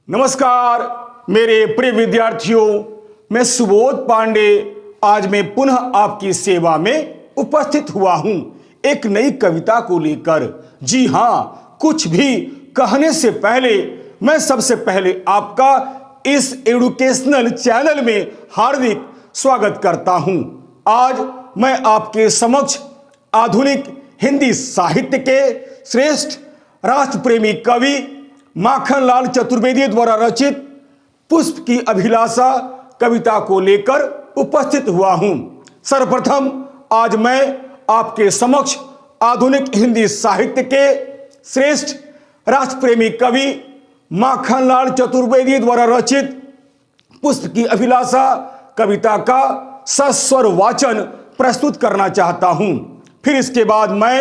नमस्कार मेरे प्रिय विद्यार्थियों, मैं सुबोध पांडे आज मैं पुनः आपकी सेवा में उपस्थित हुआ हूं एक नई कविता को लेकर। जी हां, कुछ भी कहने से पहले मैं सबसे पहले आपका इस एजुकेशनल चैनल में हार्दिक स्वागत करता हूं। आज मैं आपके समक्ष आधुनिक हिंदी साहित्य के श्रेष्ठ राष्ट्र प्रेमी कवि माखनलाल चतुर्वेदी द्वारा रचित पुष्प की अभिलाषा कविता को लेकर उपस्थित हुआ हूं। सर्वप्रथम आज मैं आपके समक्ष आधुनिक हिंदी साहित्य के श्रेष्ठ राष्ट्र प्रेमी कवि माखनलाल चतुर्वेदी द्वारा रचित पुष्प की अभिलाषा कविता का सस्वर वाचन प्रस्तुत करना चाहता हूं। फिर इसके बाद मैं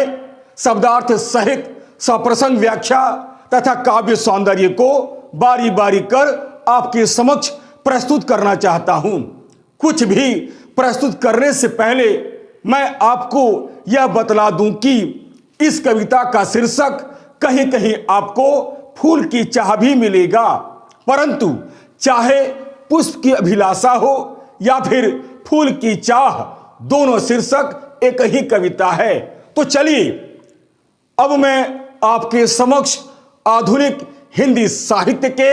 शब्दार्थ सहित सप्रसंग व्याख्या तथा काव्य सौंदर्य को बारी बारी कर आपके समक्ष प्रस्तुत करना चाहता हूं। कुछ भी प्रस्तुत करने से पहले मैं आपको यह बतला दूं कि इस कविता का शीर्षक कहीं कहीं आपको फूल की चाह भी मिलेगा, परंतु चाहे पुष्प की अभिलाषा हो या फिर फूल की चाह, दोनों शीर्षक एक ही कविता है। तो चलिए अब मैं आपके समक्ष आधुनिक हिंदी साहित्य के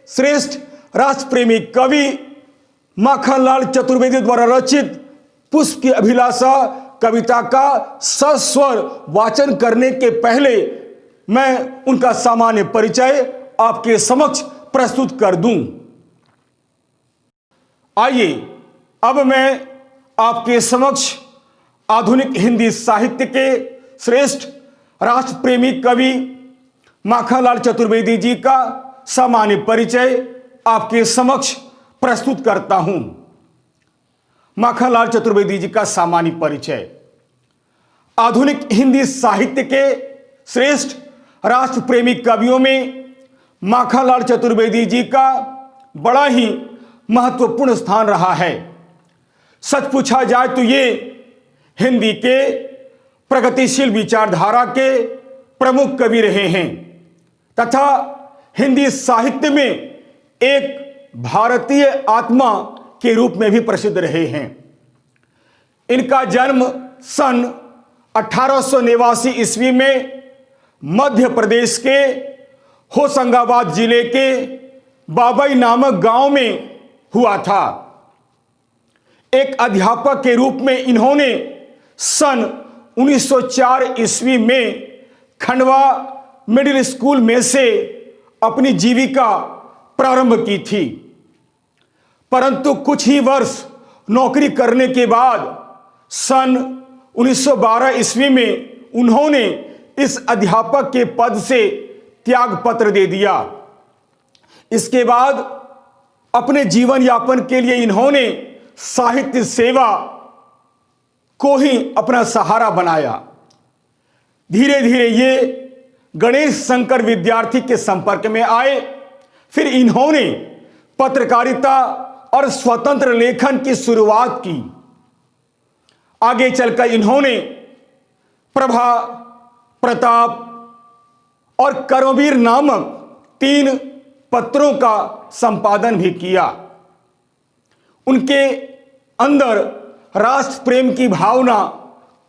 श्रेष्ठ राष्ट्र प्रेमी कवि माखनलाल चतुर्वेदी द्वारा रचित पुष्प की अभिलाषा कविता का सस्वर वाचन करने के पहले मैं उनका सामान्य परिचय आपके समक्ष प्रस्तुत कर दूं। आइए अब मैं आपके समक्ष आधुनिक हिंदी साहित्य के श्रेष्ठ राष्ट्र प्रेमी कवि माखनलाल चतुर्वेदी जी का सामान्य परिचय आपके समक्ष प्रस्तुत करता हूं। माखनलाल चतुर्वेदी जी का सामान्य परिचय। आधुनिक हिंदी साहित्य के श्रेष्ठ राष्ट्र प्रेमी कवियों में माखनलाल चतुर्वेदी जी का बड़ा ही महत्वपूर्ण स्थान रहा है। सच पूछा जाए तो ये हिंदी के प्रगतिशील विचारधारा के प्रमुख कवि रहे हैं तथा हिंदी साहित्य में एक भारतीय आत्मा के रूप में भी प्रसिद्ध रहे हैं। इनका जन्म सन 1889 ईस्वी में मध्य प्रदेश के होशंगाबाद जिले के बाबई नामक गांव में हुआ था। एक अध्यापक के रूप में इन्होंने सन 1904 ईस्वी में खंडवा मिडिल स्कूल में से अपनी जीविका प्रारंभ की थी, परंतु कुछ ही वर्ष नौकरी करने के बाद सन 1912 ईस्वी में उन्होंने इस अध्यापक के पद से त्याग पत्र दे दिया। इसके बाद अपने जीवन यापन के लिए इन्होंने साहित्य सेवा को ही अपना सहारा बनाया। धीरे धीरे ये गणेश शंकर विद्यार्थी के संपर्क में आए। फिर इन्होंने पत्रकारिता और स्वतंत्र लेखन की शुरुआत की। आगे चलकर इन्होंने प्रभा, प्रताप और कर्मवीर नामक 3 पत्रों का संपादन भी किया। उनके अंदर राष्ट्र प्रेम की भावना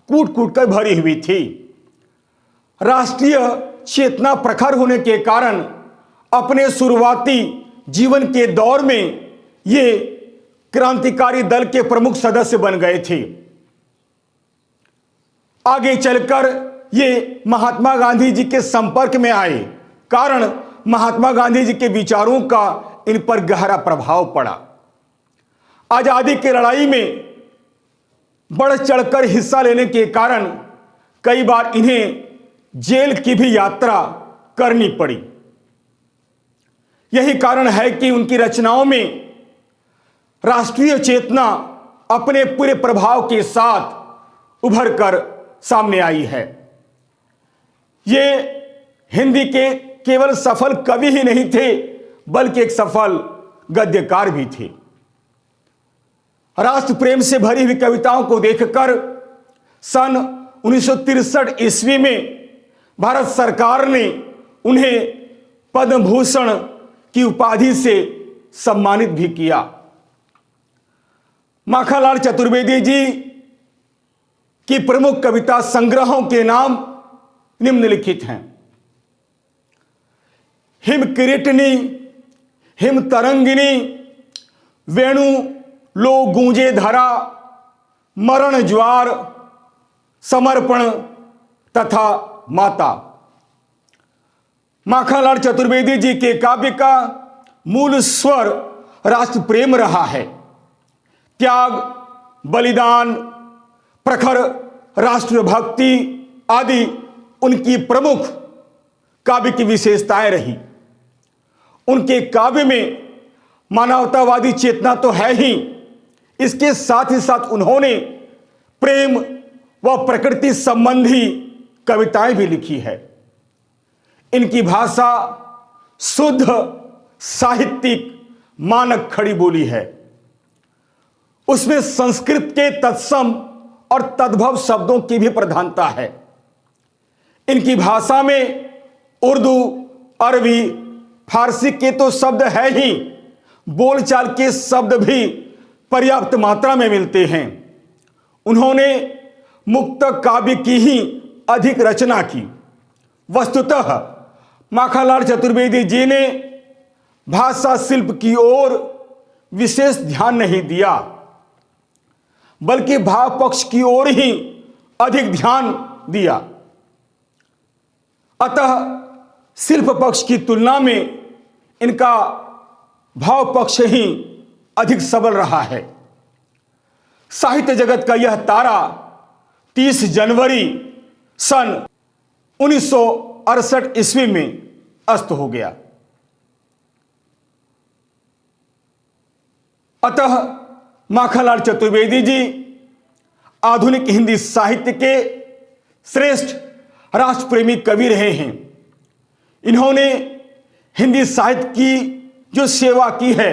कूट कूट कर भरी हुई थी। राष्ट्रीय चेतना प्रखर होने के कारण अपने शुरुआती जीवन के दौर में ये क्रांतिकारी दल के प्रमुख सदस्य बन गए थे। आगे चलकर ये महात्मा गांधी जी के संपर्क में आए, कारण महात्मा गांधी जी के विचारों का इन पर गहरा प्रभाव पड़ा। आजादी की लड़ाई में बढ़ चढ़कर हिस्सा लेने के कारण कई बार इन्हें जेल की भी यात्रा करनी पड़ी। यही कारण है कि उनकी रचनाओं में राष्ट्रीय चेतना अपने पूरे प्रभाव के साथ उभर कर सामने आई है। ये हिंदी के केवल सफल कवि ही नहीं थे, बल्कि एक सफल गद्यकार भी थे। राष्ट्र प्रेम से भरी हुई कविताओं को देखकर सन 1963 ईस्वी में भारत सरकार ने उन्हें पद्म भूषण की उपाधि से सम्मानित भी किया। माखनलाल चतुर्वेदी जी की प्रमुख कविता संग्रहों के नाम निम्नलिखित हैं। हिम किरीटनी, हिम तरंगिनी, वेणु लो गूंजे धरा, मरण ज्वार, समर्पण तथा माता। माखनलाल चतुर्वेदी जी के काव्य का मूल स्वर राष्ट्र प्रेम रहा है। त्याग, बलिदान, प्रखर राष्ट्रभक्ति आदि उनकी प्रमुख काव्य की विशेषताएं रही। उनके काव्य में मानवतावादी चेतना तो है ही, इसके साथ ही साथ उन्होंने प्रेम व प्रकृति संबंधी कविताएं भी लिखी है। इनकी भाषा शुद्ध साहित्यिक मानक खड़ी बोली है। उसमें संस्कृत के तत्सम और तद्भव शब्दों की भी प्रधानता है। इनकी भाषा में उर्दू, अरबी, फारसी के तो शब्द है ही, बोलचाल के शब्द भी पर्याप्त मात्रा में मिलते हैं। उन्होंने मुक्त काव्य की ही अधिक रचना की। वस्तुतः माखनलाल चतुर्वेदी जी ने भाषा शिल्प की ओर विशेष ध्यान नहीं दिया, बल्कि भाव पक्ष की ओर ही अधिक ध्यान दिया। अतः शिल्प पक्ष की तुलना में इनका भाव पक्ष ही अधिक सबल रहा है। साहित्य जगत का यह तारा 30 जनवरी सन 1968 ईस्वी में अस्त हो गया। अतः माखनलाल चतुर्वेदी जी आधुनिक हिंदी साहित्य के श्रेष्ठ राष्ट्रप्रेमी कवि रहे हैं। इन्होंने हिंदी साहित्य की जो सेवा की है,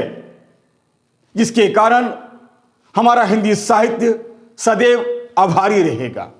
जिसके कारण हमारा हिंदी साहित्य सदैव आभारी रहेगा।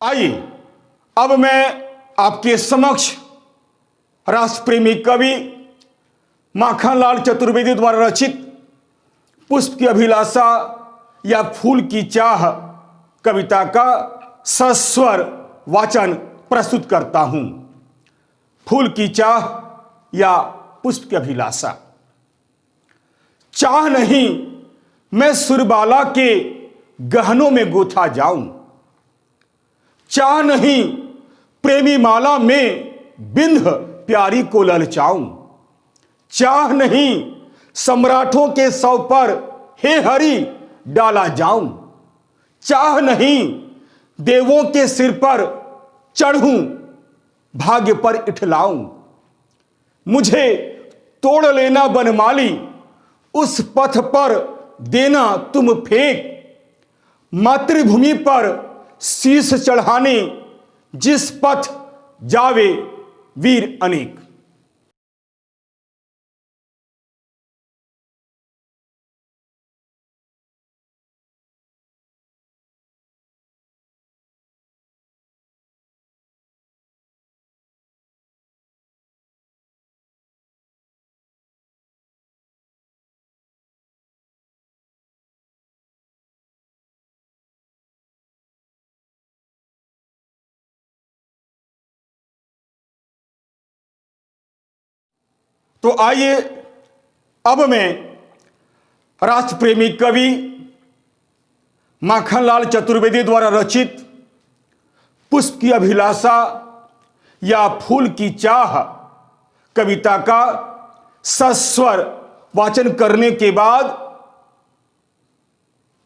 आइए अब मैं आपके समक्ष राष्ट्रप्रेमी कवि माखनलाल चतुर्वेदी द्वारा रचित पुष्प की अभिलाषा या फूल की चाह कविता का सस्वर वाचन प्रस्तुत करता हूं। फूल की चाह या पुष्प की अभिलाषा। चाह नहीं मैं सुरबाला के गहनों में गोथा जाऊं, चाह नहीं प्रेमी माला में बिंध प्यारी को ललचाऊं, चाह नहीं सम्राटों के सौ पर हे हरि डाला जाऊं, चाह नहीं देवों के सिर पर चढ़ूं भाग्य पर इठलाऊं। मुझे तोड़ लेना बनमाली, उस पथ पर देना तुम फेंक, मातृभूमि पर शीश चढ़ाने जिस पथ जावे वीर अनेक। तो आइए अब मैं राष्ट्रप्रेमी कवि माखनलाल चतुर्वेदी द्वारा रचित पुष्प की अभिलाषा या फूल की चाह कविता का सस्वर वाचन करने के बाद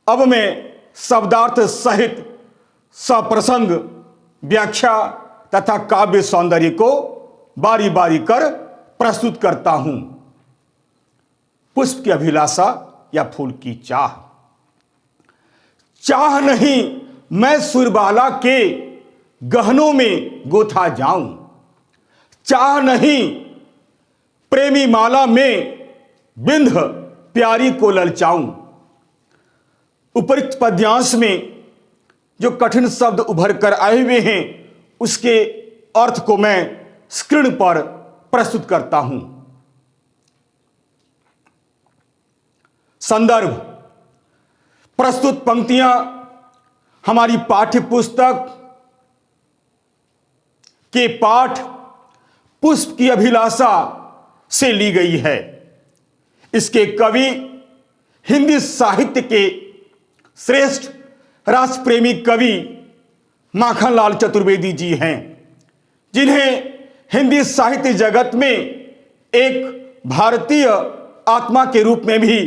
अब मैं शब्दार्थ सहित सप्रसंग व्याख्या तथा काव्य सौंदर्य को बारी बारी कर प्रस्तुत करता हूं पुष्प की अभिलाषा या फूल की चाह। चाह नहीं मैं सुरबाला के गहनों में गोथा जाऊं, चाह नहीं प्रेमी माला में बिंध प्यारी को ललचाऊं। उपरोक्त पद्यांश में जो कठिन शब्द उभर कर आए हुए हैं उसके अर्थ को मैं स्क्रीन पर प्रस्तुत करता हूं। संदर्भ: प्रस्तुत पंक्तियां हमारी पाठ्य पुस्तक के पाठ पुष्प की अभिलाषा से ली गई है। इसके कवि हिंदी साहित्य के श्रेष्ठ राष्ट्र प्रेमी कवि माखनलाल चतुर्वेदी जी हैं, जिन्हें हिंदी साहित्य जगत में एक भारतीय आत्मा के रूप में भी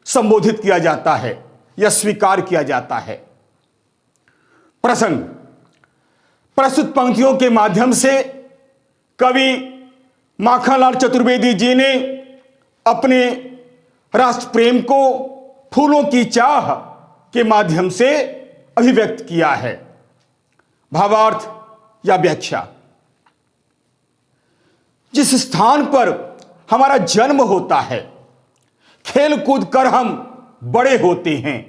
संबोधित किया जाता है या स्वीकार किया जाता है। प्रसंग: प्रस्तुत पंक्तियों के माध्यम से कवि माखनलाल चतुर्वेदी जी ने अपने राष्ट्र प्रेम को फूलों की चाह के माध्यम से अभिव्यक्त किया है। भावार्थ या व्याख्या: जिस स्थान पर हमारा जन्म होता है, खेल कूद कर हम बड़े होते हैं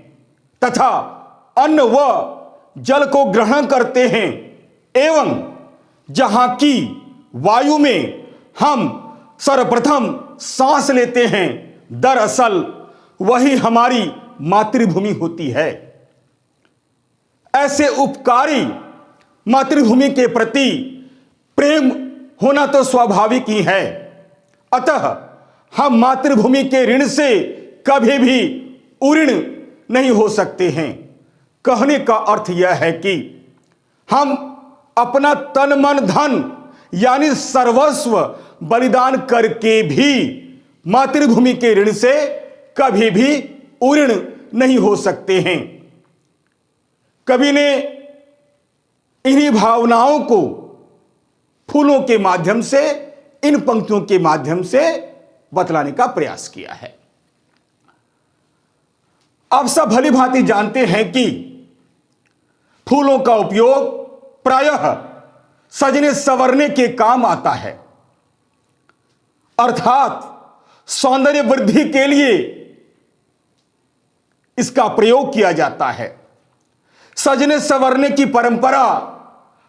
तथा अन्न व जल को ग्रहण करते हैं एवं जहां की वायु में हम सर्वप्रथम सांस लेते हैं, दरअसल वही हमारी मातृभूमि होती है। ऐसे उपकारी मातृभूमि के प्रति प्रेम होना तो स्वाभाविक ही है। अतः हम मातृभूमि के ऋण से कभी भी उऋण नहीं हो सकते हैं। कहने का अर्थ यह है कि हम अपना तन मन धन यानी सर्वस्व बलिदान करके भी मातृभूमि के ऋण से कभी भी उऋण नहीं हो सकते हैं। कवि ने इन्हीं भावनाओं को फूलों के माध्यम से, इन पंक्तियों के माध्यम से बतलाने का प्रयास किया है। आप सब भली भांति जानते हैं कि फूलों का उपयोग प्रायः सजने संवरने के काम आता है, अर्थात सौंदर्य वृद्धि के लिए इसका प्रयोग किया जाता है। सजने संवरने की परंपरा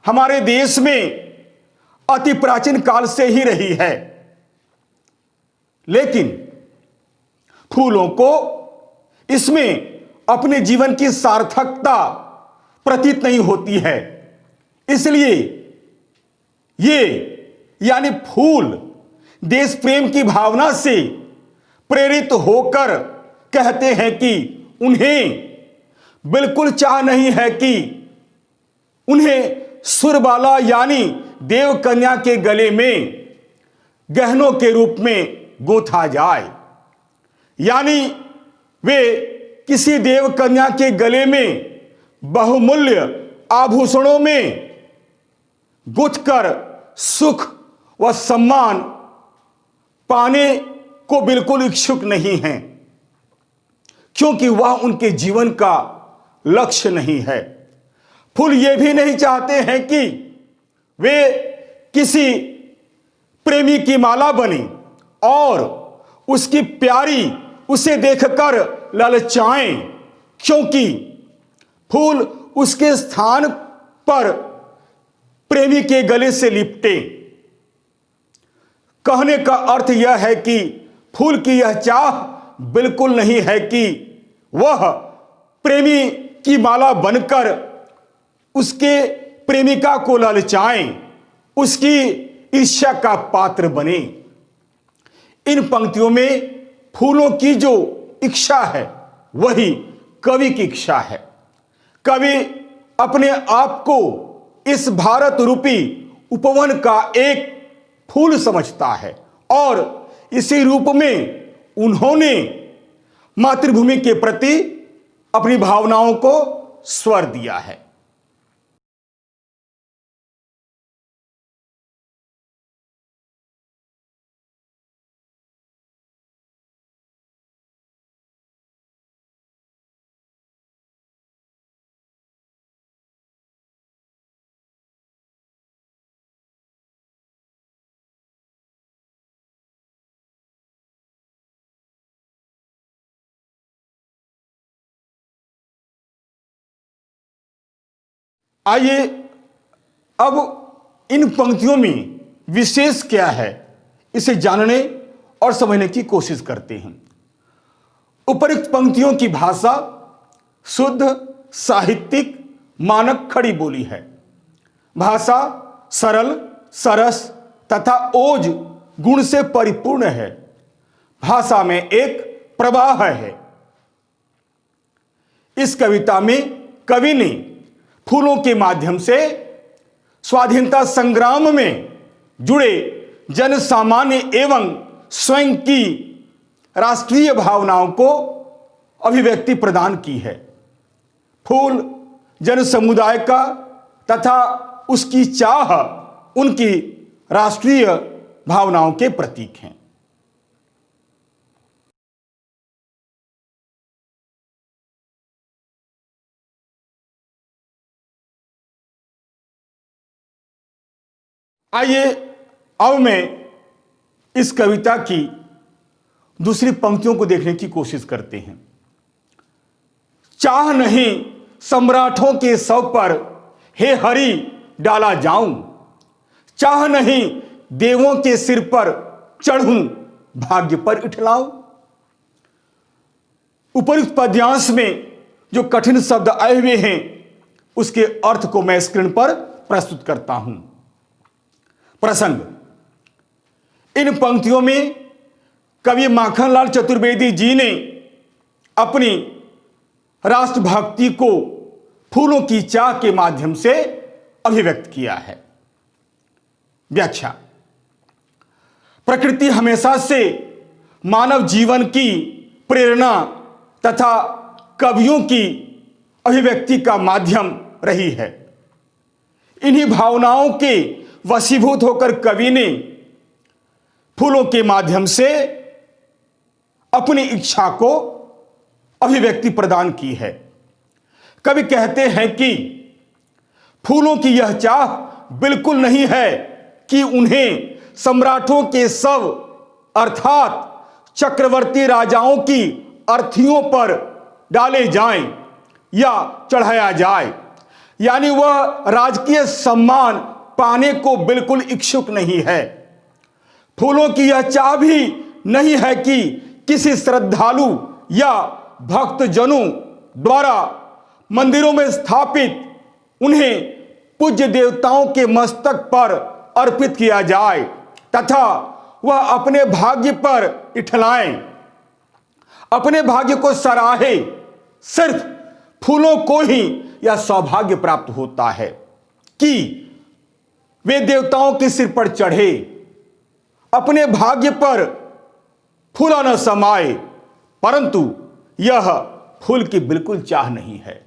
हमारे देश में अति प्राचीन काल से ही रही है, लेकिन फूलों को इसमें अपने जीवन की सार्थकता प्रतीत नहीं होती है। इसलिए ये यानी फूल देश प्रेम की भावना से प्रेरित होकर कहते हैं कि उन्हें बिल्कुल चाह नहीं है कि उन्हें सुरबाला यानी देव कन्या के गले में गहनों के रूप में गोथा जाए, यानी वे किसी देव कन्या के गले में बहुमूल्य आभूषणों में गुथकर सुख व सम्मान पाने को बिल्कुल इच्छुक नहीं हैं, क्योंकि वह उनके जीवन का लक्ष्य नहीं है। फूल ये भी नहीं चाहते हैं कि वे किसी प्रेमी की माला बने और उसकी प्यारी उसे देखकर ललचाएं, क्योंकि फूल उसके स्थान पर प्रेमी के गले से लिपटे। कहने का अर्थ यह है कि फूल की यह चाह बिल्कुल नहीं है कि वह प्रेमी की माला बनकर उसके प्रेमिका को ललचाएं, उसकी ईर्ष्या का पात्र बने। इन पंक्तियों में फूलों की जो इच्छा है वही कवि की इच्छा है। कवि अपने आप को इस भारत रूपी उपवन का एक फूल समझता है और इसी रूप में उन्होंने मातृभूमि के प्रति अपनी भावनाओं को स्वर दिया है। आइए अब इन पंक्तियों में विशेष क्या है इसे जानने और समझने की कोशिश करते हैं। उपरोक्त पंक्तियों की भाषा शुद्ध, साहित्यिक, मानक खड़ी बोली है। भाषा सरल, सरस तथा ओज गुण से परिपूर्ण है। भाषा में एक प्रवाह है। इस कविता में कवि ने फूलों के माध्यम से स्वाधीनता संग्राम में जुड़े जन सामान्य एवं स्वयं की राष्ट्रीय भावनाओं को अभिव्यक्ति प्रदान की है। फूल जन समुदाय का तथा उसकी चाह उनकी राष्ट्रीय भावनाओं के प्रतीक हैं। आइए अब मैं इस कविता की दूसरी पंक्तियों को देखने की कोशिश करते हैं। चाह नहीं सम्राटों के शव पर हे हरि डाला जाऊं, चाह नहीं देवों के सिर पर चढ़ूं भाग्य पर इठलाऊं। उपरोक्त पद्यांश में जो कठिन शब्द आए हुए हैं उसके अर्थ को मैं स्क्रीन पर प्रस्तुत करता हूं। प्रसंग, इन पंक्तियों में कवि माखनलाल चतुर्वेदी जी ने अपनी राष्ट्रभक्ति को फूलों की चाह के माध्यम से अभिव्यक्त किया है। व्याख्या, प्रकृति हमेशा से मानव जीवन की प्रेरणा तथा कवियों की अभिव्यक्ति का माध्यम रही है। इन्हीं भावनाओं के वशीभूत होकर कवि ने फूलों के माध्यम से अपनी इच्छा को अभिव्यक्ति प्रदान की है। कवि कहते हैं कि फूलों की यह चाह बिल्कुल नहीं है कि उन्हें सम्राटों के शव अर्थात चक्रवर्ती राजाओं की अर्थियों पर डाले जाएं या चढ़ाया जाए, यानी वह राजकीय सम्मान पाने को बिल्कुल इच्छुक नहीं है। फूलों की यह चाह भी नहीं है कि किसी श्रद्धालु या भक्तजनों द्वारा मंदिरों में स्थापित उन्हें पूज्य देवताओं के मस्तक पर अर्पित किया जाए तथा वह अपने भाग्य पर इठलाएं, अपने भाग्य को सराहे। सिर्फ फूलों को ही यह सौभाग्य प्राप्त होता है कि वे देवताओं के सिर पर चढ़े, अपने भाग्य पर फूला न समाए, परंतु यह फूल की बिल्कुल चाह नहीं है।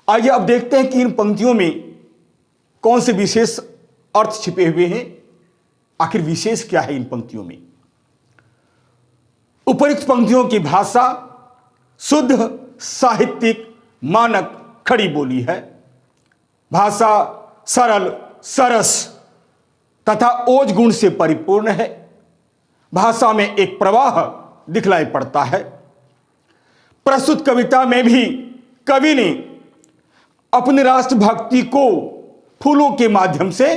आइए अब देखते हैं कि इन पंक्तियों में कौन से विशेष अर्थ छिपे हुए हैं। आखिर विशेष क्या है इन पंक्तियों में। उपरोक्त पंक्तियों की भाषा शुद्ध, साहित्यिक, मानक खड़ी बोली है। भाषा सरल, सरस तथा ओज गुण से परिपूर्ण है। भाषा में एक प्रवाह दिखलाई पड़ता है। प्रस्तुत कविता में भी कवि ने अपनी राष्ट्रभक्ति को फूलों के माध्यम से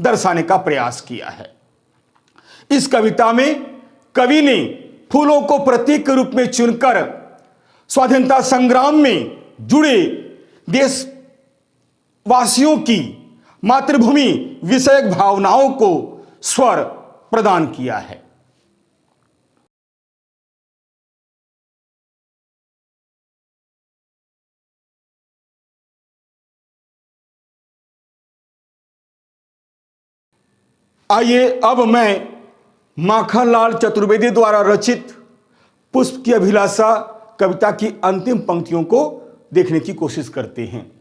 दर्शाने का प्रयास किया है। इस कविता में कवि ने फूलों को प्रतीक के रूप में चुनकर स्वाधीनता संग्राम में जुड़े देशवासियों की मातृभूमि विषयक भावनाओं को स्वर प्रदान किया है। आइए अब मैं माखनलाल चतुर्वेदी द्वारा रचित पुष्प की अभिलाषा कविता की अंतिम पंक्तियों को देखने की कोशिश करते हैं।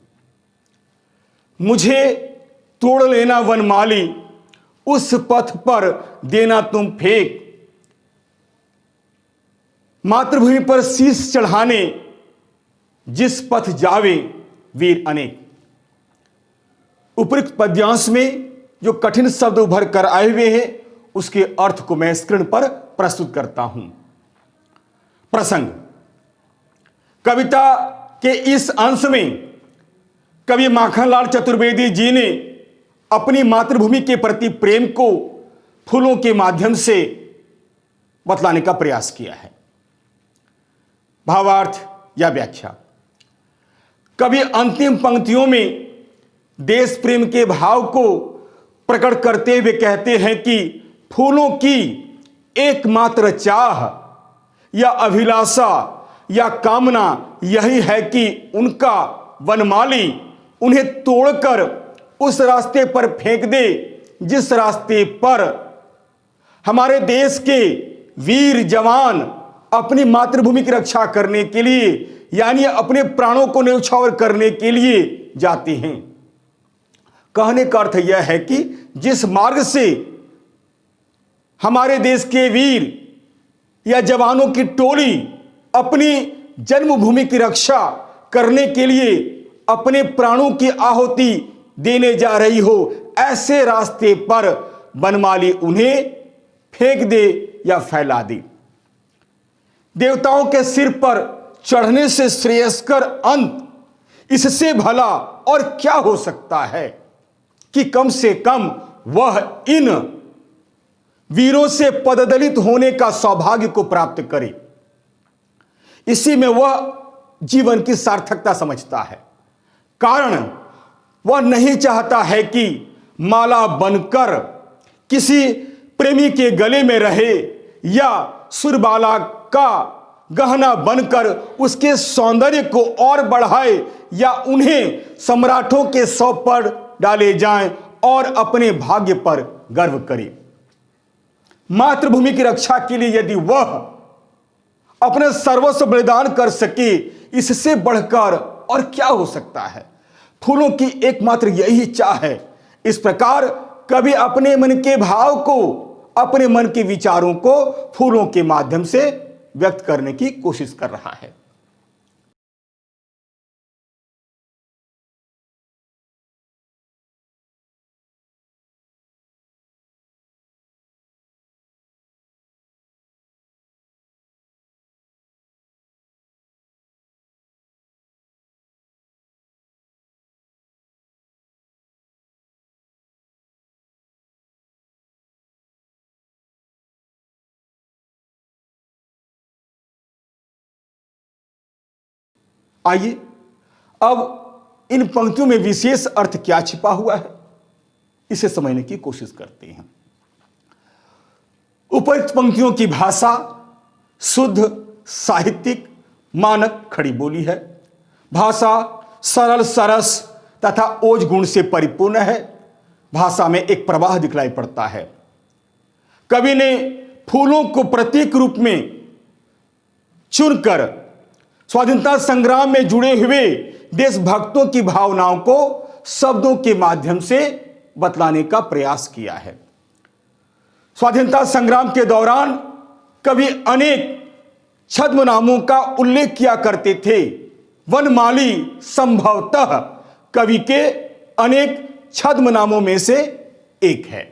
मुझे तोड़ लेना वनमाली, उस पथ पर देना तुम फेंक। मातृभूमि पर शीश चढ़ाने जिस पथ जावे वीर अनेक। उपयुक्त पद्यांश में जो कठिन शब्द उभर कर आए हुए हैं उसके अर्थ को मैं स्क्रीन पर प्रस्तुत करता हूं। प्रसंग। कविता के इस अंश में कवि माखनलाल चतुर्वेदी जी ने अपनी मातृभूमि के प्रति प्रेम को फूलों के माध्यम से बतलाने का प्रयास किया है। भावार्थ या व्याख्या। कवि अंतिम पंक्तियों में देश प्रेम के भाव को प्रकट करते हुए कहते हैं कि फूलों की एकमात्र चाह या अभिलाषा या कामना यही है कि उनका वनमाली उन्हें तोड़कर उस रास्ते पर फेंक दे जिस रास्ते पर हमारे देश के वीर जवान अपनी मातृभूमि की रक्षा करने के लिए यानी अपने प्राणों को न्यौछावर करने के लिए जाते हैं। कहने का अर्थ यह है कि जिस मार्ग से हमारे देश के वीर या जवानों की टोली अपनी जन्मभूमि की रक्षा करने के लिए अपने प्राणों की आहुति देने जा रही हो, ऐसे रास्ते पर वनमाली उन्हें फेंक दे या फैला दे। देवताओं के सिर पर चढ़ने से श्रेयस्कर अंत इससे भला और क्या हो सकता है कि कम से कम वह इन वीरों से पददलित होने का सौभाग्य को प्राप्त करे। इसी में वह जीवन की सार्थकता समझता है। कारण वह नहीं चाहता है कि माला बनकर किसी प्रेमी के गले में रहे या सुरबाला का गहना बनकर उसके सौंदर्य को और बढ़ाए या उन्हें सम्राटों के सौ पर डाले जाएं और अपने भाग्य पर गर्व करे। मातृभूमि की रक्षा के लिए यदि वह अपने सर्वस्व बलिदान कर सके, इससे बढ़कर और क्या हो सकता है। फूलों की एकमात्र यही चाह है। इस प्रकार कभी अपने मन के भाव को, अपने मन के विचारों को फूलों के माध्यम से व्यक्त करने की कोशिश कर रहा है। आइए अब इन पंक्तियों में विशेष अर्थ क्या छिपा हुआ है इसे समझने की कोशिश करते हैं। उपयुक्त पंक्तियों की भाषा शुद्ध, साहित्यिक, मानक खड़ी बोली है। भाषा सरल, सरस तथा ओज गुण से परिपूर्ण है। भाषा में एक प्रवाह दिखलाई पड़ता है। कवि ने फूलों को प्रतीक रूप में चुनकर स्वाधीनता संग्राम में जुड़े हुए देशभक्तों की भावनाओं को शब्दों के माध्यम से बतलाने का प्रयास किया है। स्वाधीनता संग्राम के दौरान कवि अनेक छद्म नामों का उल्लेख किया करते थे। वनमाली संभवतः कवि के अनेक छद्म नामों में से एक है।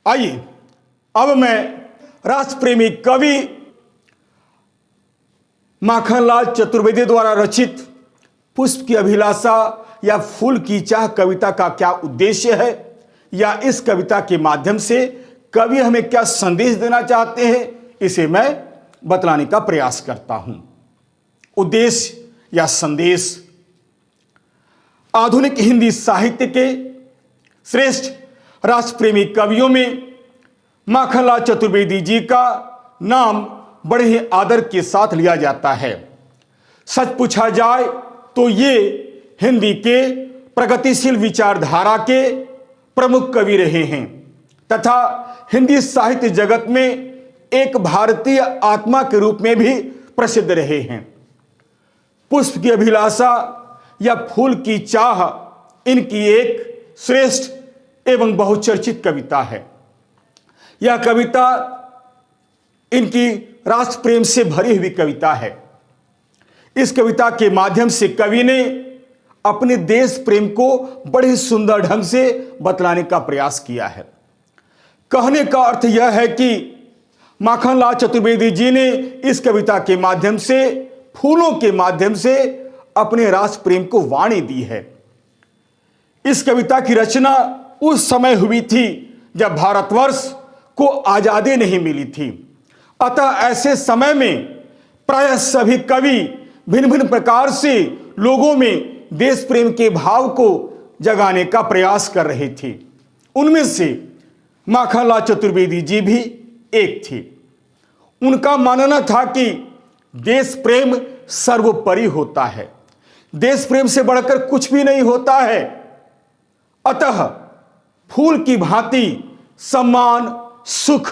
आइए अब मैं राष्ट्र प्रेमी कवि माखनलाल चतुर्वेदी द्वारा रचित पुष्प की अभिलाषा या फूल की चाह कविता का क्या उद्देश्य है या इस कविता के माध्यम से कवि हमें क्या संदेश देना चाहते हैं, इसे मैं बतलाने का प्रयास करता हूं। उद्देश्य या संदेश। आधुनिक हिंदी साहित्य के श्रेष्ठ राष्ट्र प्रेमी कवियों में माखनलाल चतुर्वेदी जी का नाम बड़े ही आदर के साथ लिया जाता है। सच पूछा जाए तो ये हिंदी के प्रगतिशील विचारधारा के प्रमुख कवि रहे हैं तथा हिंदी साहित्य जगत में एक भारतीय आत्मा के रूप में भी प्रसिद्ध रहे हैं। पुष्प की अभिलाषा या फूल की चाह इनकी एक श्रेष्ठ एवं बहुचर्चित कविता है। यह कविता इनकी राष्ट्र प्रेम से भरी हुई कविता है। इस कविता के माध्यम से कवि ने अपने देश प्रेम को बड़े ही सुंदर ढंग से बतलाने का प्रयास किया है। कहने का अर्थ यह है कि माखनलाल चतुर्वेदी जी ने इस कविता के माध्यम से, फूलों के माध्यम से अपने राष्ट्र प्रेम को वाणी दी है। इस कविता की रचना उस समय हुई थी जब भारतवर्ष को आजादी नहीं मिली थी। अतः ऐसे समय में प्रायः सभी कवि भिन्न भिन्न प्रकार से लोगों में देश प्रेम के भाव को जगाने का प्रयास कर रहे थे। उनमें से माखनलाल चतुर्वेदी जी भी एक थे। उनका मानना था कि देश प्रेम सर्वोपरि होता है, देश प्रेम से बढ़कर कुछ भी नहीं होता है। अतः फूल की भांति सम्मान सुख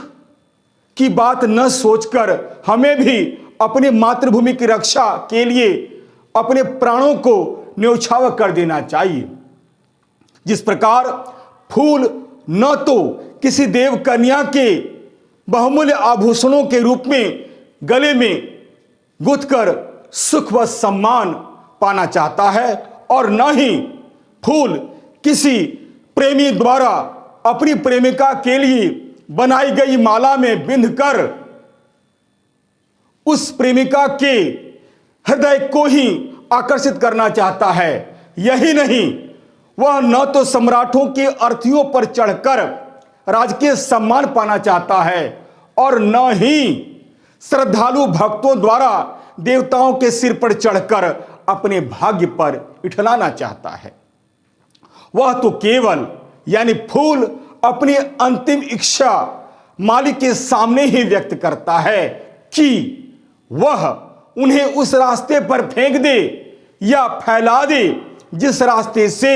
की बात न सोचकर हमें भी अपनी मातृभूमि की रक्षा के लिए अपने प्राणों को न्यौछावर कर देना चाहिए। जिस प्रकार फूल न तो किसी देव कन्या के बहुमूल्य आभूषणों के रूप में गले में गुंथकर सुख व सम्मान पाना चाहता है और न ही फूल किसी प्रेमी द्वारा अपनी प्रेमिका के लिए बनाई गई माला में बिंधकर उस प्रेमिका के हृदय को ही आकर्षित करना चाहता है। यही नहीं, वह न तो सम्राटों के अर्थियों पर चढ़कर राजकीय सम्मान पाना चाहता है और न ही श्रद्धालु भक्तों द्वारा देवताओं के सिर पर चढ़कर अपने भाग्य पर इठलाना चाहता है। वह तो केवल यानी फूल अपनी अंतिम इच्छा मालिक के सामने ही व्यक्त करता है कि वह उन्हें उस रास्ते पर फेंक दे या फैला दे जिस रास्ते से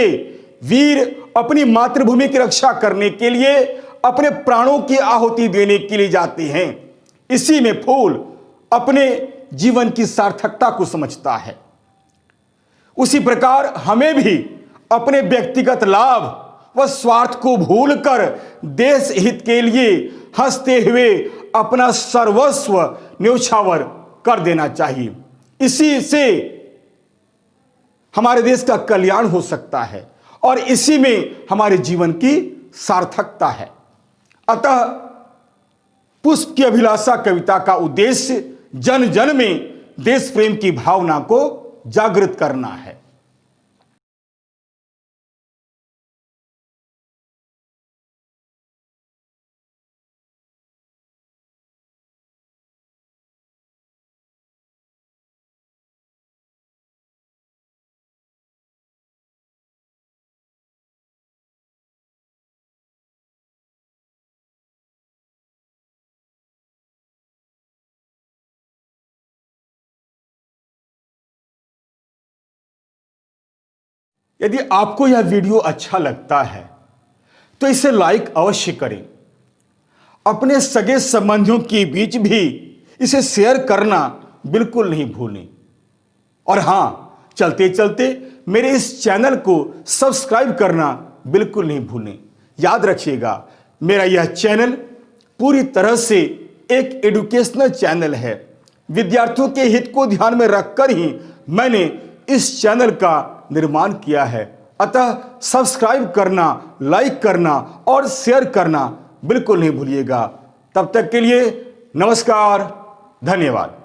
वीर अपनी मातृभूमि की रक्षा करने के लिए अपने प्राणों की आहुति देने के लिए जाते हैं। इसी में फूल अपने जीवन की सार्थकता को समझता है। उसी प्रकार हमें भी अपने व्यक्तिगत लाभ व स्वार्थ को भूलकर देश हित के लिए हंसते हुए अपना सर्वस्व न्यौछावर कर देना चाहिए। इसी से हमारे देश का कल्याण हो सकता है और इसी में हमारे जीवन की सार्थकता है। अतः पुष्प की अभिलाषा कविता का उद्देश्य जन जन में देश प्रेम की भावना को जागृत करना है। यदि आपको यह वीडियो अच्छा लगता है तो इसे लाइक अवश्य करें। अपने सगे संबंधियों के बीच भी इसे शेयर करना बिल्कुल नहीं भूलें। और हाँ, चलते चलते मेरे इस चैनल को सब्सक्राइब करना बिल्कुल नहीं भूलें। याद रखिएगा, मेरा यह चैनल पूरी तरह से एक एजुकेशनल चैनल है। विद्यार्थियों के हित को ध्यान में रखकर ही मैंने इस चैनल का निर्माण किया है। अतः सब्सक्राइब करना, लाइक करना और शेयर करना बिल्कुल नहीं भूलिएगा। तब तक के लिए नमस्कार, धन्यवाद।